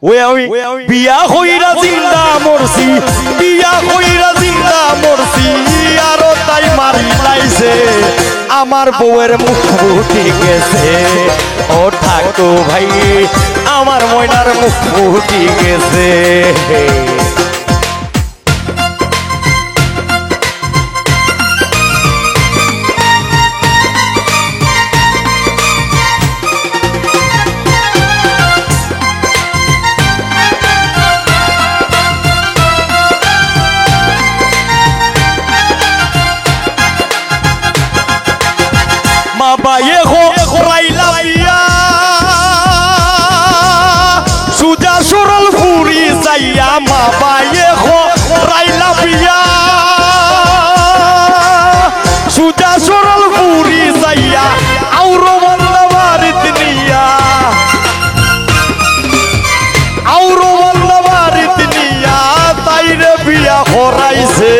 ওই আমি বিয়া হইরা জিন্দা মরছি, বিয়া হইরা জিন্দা মরছি, আরো তাই মারি লাইছে আমার বউয়ের মুখ ফুটে গেছে। ও ঠাকু ভাই আমার ময়নার মুখ ফুটে গেছে। বায়ে হো রাইলা বিয়া সুজা সরল ফুরি যাইয়া, মা বায়ে হো রাইলা বিয়া সুজা সরল ফুরি যাইয়া, আউরো বন্ধ বাড়িত নিয়া, আউরো বন্ধ বাড়িত নিয়া তাইরে বিয়া হরাইছে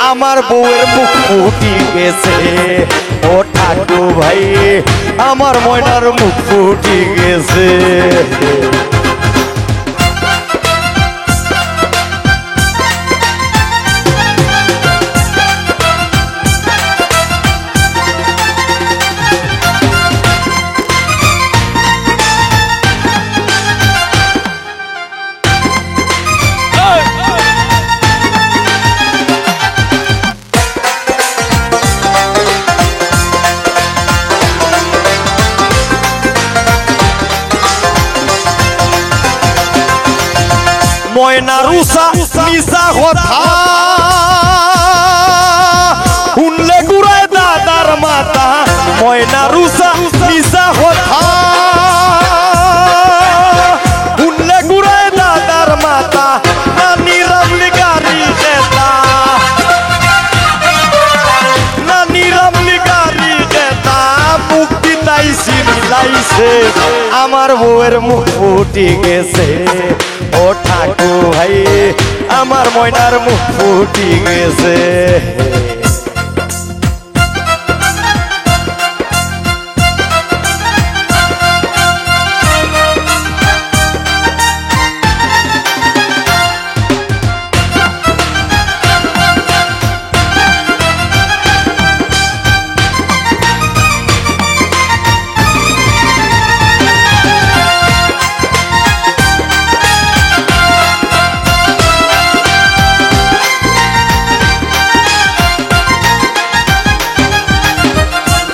আমার বউয়ের মুখ ফুটি গেছে। ও ঠাকু ভাই আমার ময়নার মুখ ফুটি গেছে। ময়না রুসা নিসা কথা শুনলে গুড়ায় দাদার মাথা, ময়না রুসা নিসা কথা শুনলে গুড়ায় দাদার মাথা, নানি রামলি গাড়ি দেতা, নানি রামলি গাড়ি দেতা, মুক্তি তাইছি মিলাইছে আমার বউয়ের মুখ ফুটি গেছে। ও ঠাকু ভাই আমার ময়নার মুখ ফুটি গেছে।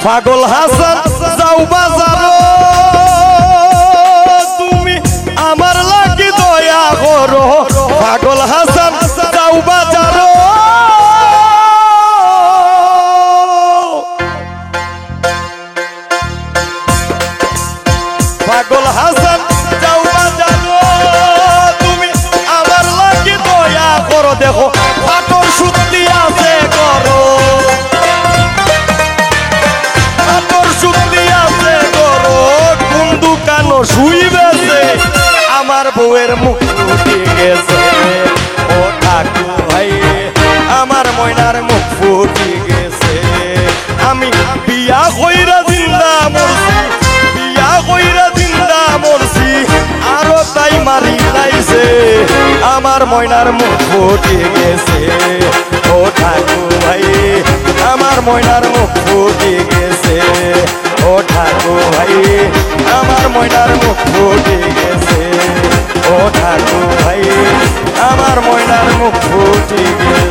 পাগল হাসান যাও বাজারো, তুমি আমার লাগি দয়া করো, পাগল হাসান যাও বাজারো, পাগল হাসান যাও বাজারো, তুমি আমার লাগি দয়া করো, দেখো পাথর সত্যি আছে করো, শুইবেছে আমার বউয়ের মুখ ফুটে গেছে। ও ঠাকু ভাই আমার ময়নার মুখ ফুটে গেছে। আমি বিয়া কইরা জিন্দা মরছি, বিয়া কইরা জিন্দা মরছি, আরো তাই মারি লাইছে আমার ময়নার মুখ ফুটে গেছে। ও ঠাকু ভাই আমার ময়নার মুখ ফুটে গেছে। ও ঠাকু ভাই আমার ময়নার মুখ ফুটে গেছে। ও ঠাকু ভাই আমার ময়নার মুখ ফুটে গেছে।